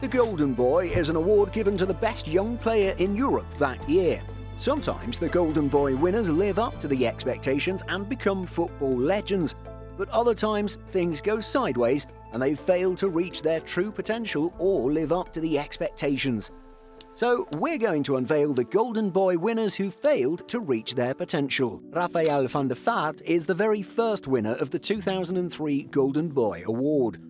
The Golden Boy is an award given to the best young player in Europe that year. Sometimes the Golden Boy winners live up to the expectations and become football legends, but other times things go sideways and they fail to reach their true potential or live up to the expectations. So we're going to unveil the Golden Boy winners who failed to reach their potential. Rafael Fart is the very first winner of the 2003 Golden Boy Award.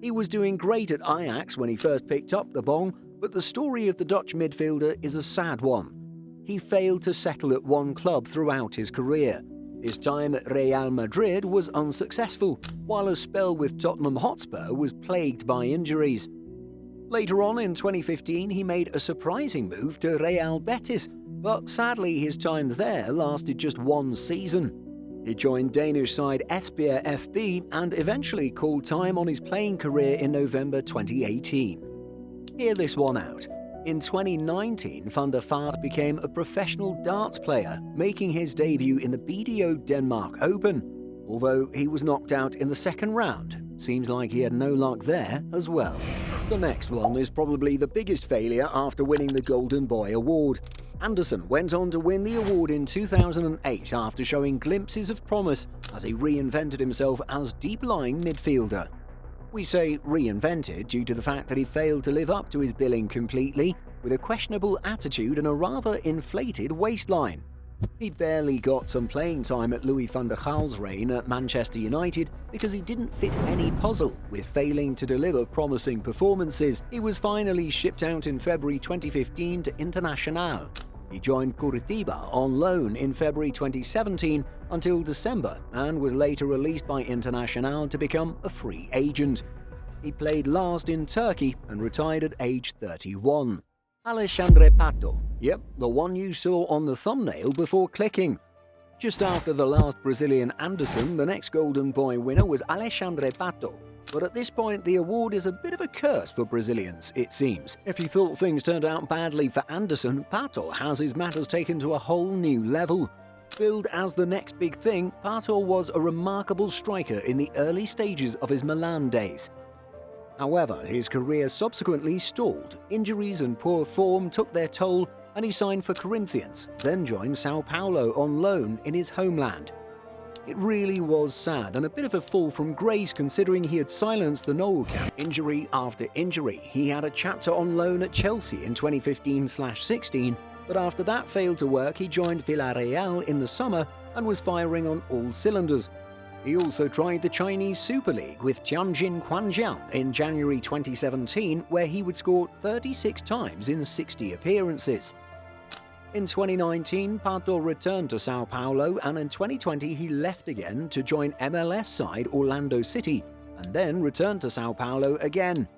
He was doing great at Ajax when he first picked up the bong, but the story of the Dutch midfielder is a sad one. He failed to settle at one club throughout his career. His time at Real Madrid was unsuccessful, while a spell with Tottenham Hotspur was plagued by injuries. Later on in 2015, he made a surprising move to Real Betis, but sadly his time there lasted just one season. He joined Danish side Esbjerg FB and eventually called time on his playing career in November 2018. Hear this one out. In 2019, Van der Vaart became a professional darts player, making his debut in the BDO Denmark Open, although he was knocked out in the second round. Seems like he had no luck there as well. The next one is probably the biggest failure after winning the Golden Boy Award. Anderson went on to win the award in 2008 after showing glimpses of promise as he reinvented himself as deep-lying midfielder. We say reinvented due to the fact that he failed to live up to his billing completely, with a questionable attitude and a rather inflated waistline. He barely got some playing time at Louis van der Gaal's reign at Manchester United because he didn't fit any puzzle, with failing to deliver promising performances. He was finally shipped out in February 2015 to Internacional. He joined Curitiba on loan in February 2017 until December and was later released by Internacional to become a free agent. He played last in Turkey and retired at age 31. Alexandre Pato. Yep, the one you saw on the thumbnail before clicking. Just after the last Brazilian Anderson, the next Golden Boy winner was Alexandre Pato. But at this point, the award is a bit of a curse for Brazilians, it seems. If you thought things turned out badly for Anderson, Pato has his matters taken to a whole new level. Billed as the next big thing, Pato was a remarkable striker in the early stages of his Milan days. However, his career subsequently stalled. Injuries and poor form took their toll, and he signed for Corinthians, then joined Sao Paulo on loan in his homeland. It really was sad and a bit of a fall from grace considering he had silenced the Nou Camp injury after injury. He had a chapter on loan at Chelsea in 2015/16, but after that failed to work, he joined Villarreal in the summer and was firing on all cylinders. He also tried the Chinese Super League with Tianjin Quanjian in January 2017, where he would score 36 times in 60 appearances. In 2019, Pato returned to Sao Paulo, and in 2020 he left again to join MLS side Orlando City, and then returned to Sao Paulo again.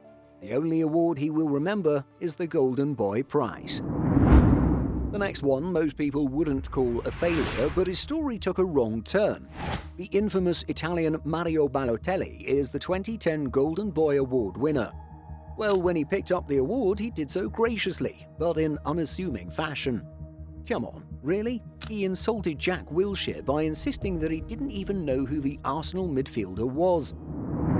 The only award he will remember is the Golden Boy Prize. The next one most people wouldn't call a failure, but his story took a wrong turn. The infamous Italian Mario Balotelli is the 2010 Golden Boy Award winner. Well, when he picked up the award, he did so graciously, but in unassuming fashion. Come on, really? He insulted Jack Wilshere by insisting that he didn't even know who the Arsenal midfielder was.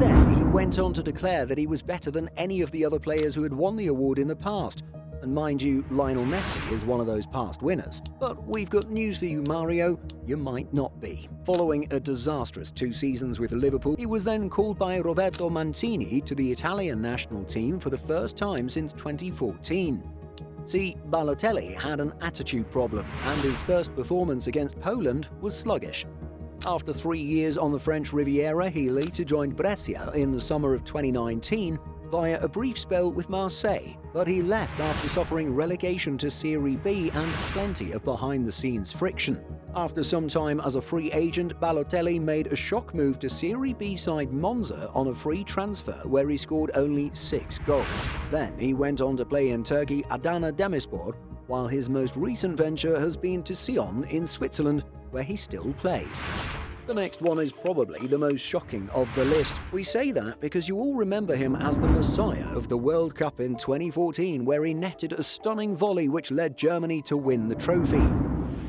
Then he went on to declare that he was better than any of the other players who had won the award in the past. And mind you, Lionel Messi is one of those past winners. But we've got news for you, Mario. You might not be. Following a disastrous 2 seasons with Liverpool, he was then called by Roberto Mancini to the Italian national team for the first time since 2014. See, Balotelli had an attitude problem, and his first performance against Poland was sluggish. After 3 years on the French Riviera, he later joined Brescia in the summer of 2019 via a brief spell with Marseille, but he left after suffering relegation to Serie B and plenty of behind-the-scenes friction. After some time as a free agent, Balotelli made a shock move to Serie B side Monza on a free transfer where he scored only 6 goals. Then he went on to play in Turkey Adana Demirspor, while his most recent venture has been to Sion in Switzerland, where he still plays. The next one is probably the most shocking of the list. We say that because you all remember him as the messiah of the World Cup in 2014, where he netted a stunning volley which led Germany to win the trophy.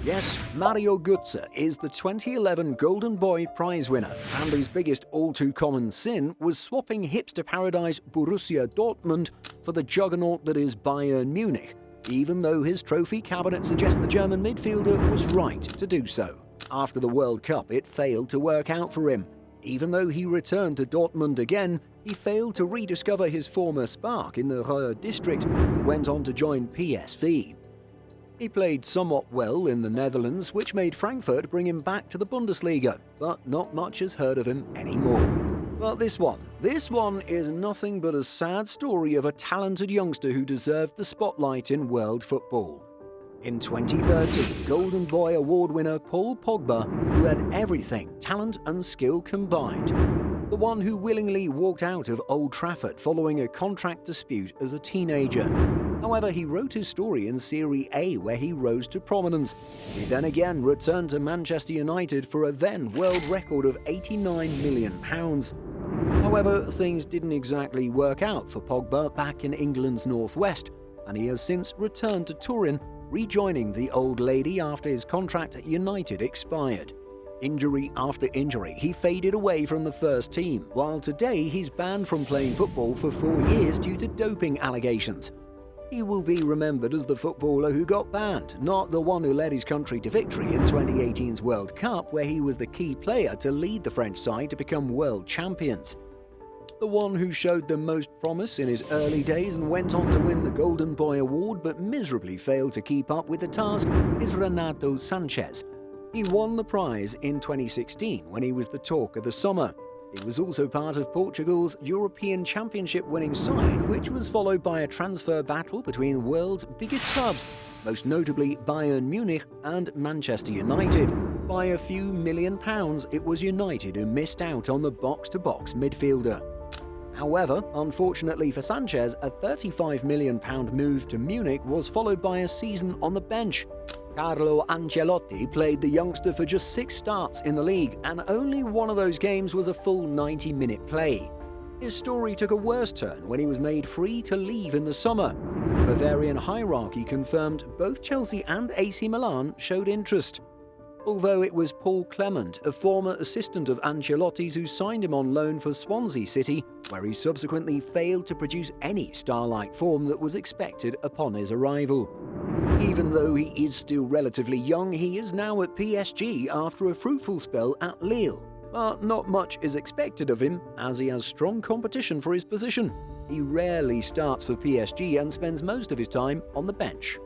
Yes, Mario Götze is the 2011 Golden Boy Prize winner, and his biggest all-too-common sin was swapping hipster paradise Borussia Dortmund for the juggernaut that is Bayern Munich, even though his trophy cabinet suggests the German midfielder was right to do so. After the World Cup, it failed to work out for him. Even though he returned to Dortmund again, he failed to rediscover his former spark in the Ruhr district and went on to join PSV. He played somewhat well in the Netherlands, which made Frankfurt bring him back to the Bundesliga, but not much is heard of him anymore. But this one is nothing but a sad story of a talented youngster who deserved the spotlight in world football. In 2013, Golden Boy Award winner Paul Pogba, who had everything, talent and skill combined. The one who willingly walked out of Old Trafford following a contract dispute as a teenager. However, he wrote his story in Serie A, where he rose to prominence. He then again returned to Manchester United for a then world record of £89 million. However, things didn't exactly work out for Pogba back in England's northwest, and he has since returned to Turin, rejoining the old lady after his contract at United expired. Injury after injury, he faded away from the first team, while today he's banned from playing football for 4 years due to doping allegations. He will be remembered as the footballer who got banned, not the one who led his country to victory in 2018's World Cup, where he was the key player to lead the French side to become world champions. The one who showed the most promise in his early days and went on to win the Golden Boy Award but miserably failed to keep up with the task is Renato Sanchez. He won the prize in 2016 when he was the talk of the summer. He was also part of Portugal's European Championship winning side, which was followed by a transfer battle between the world's biggest clubs, most notably Bayern Munich and Manchester United. By a few £1 million, it was United who missed out on the box-to-box midfielder. However, unfortunately for Sanchez, a £35 million move to Munich was followed by a season on the bench. Carlo Ancelotti played the youngster for just 6 starts in the league, and only one of those games was a full 90-minute play. His story took a worse turn when he was made free to leave in the summer. The Bavarian hierarchy confirmed both Chelsea and AC Milan showed interest. Although it was Paul Clement, a former assistant of Ancelotti's, who signed him on loan for Swansea City, where he subsequently failed to produce any star-like form that was expected upon his arrival. Even though he is still relatively young, he is now at PSG after a fruitful spell at Lille. But not much is expected of him, as he has strong competition for his position. He rarely starts for PSG and spends most of his time on the bench.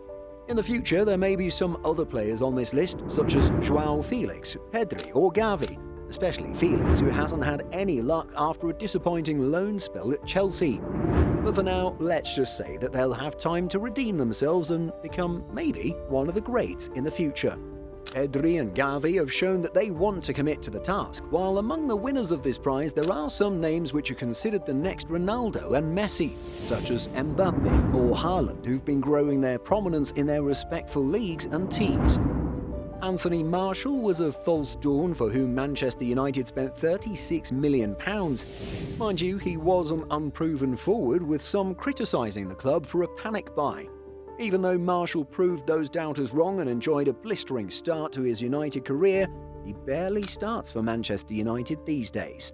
In the future, there may be some other players on this list, such as João Felix, Pedri or Gavi, especially Felix, who hasn't had any luck after a disappointing loan spell at Chelsea. But for now, let's just say that they'll have time to redeem themselves and become maybe one of the greats in the future. Pedri and Gavi have shown that they want to commit to the task, while among the winners of this prize there are some names which are considered the next Ronaldo and Messi, such as Mbappe or Haaland, who've been growing their prominence in their respective leagues and teams. Anthony Martial was a false dawn for whom Manchester United spent £36 million. Mind you, he was an unproven forward, with some criticising the club for a panic buy. Even though Martial proved those doubters wrong and enjoyed a blistering start to his United career, he barely starts for Manchester United these days.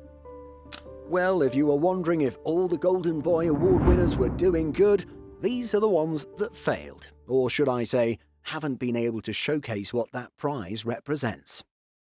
Well, if you were wondering if all the Golden Boy Award winners were doing good, these are the ones that failed. Or should I say, haven't been able to showcase what that prize represents.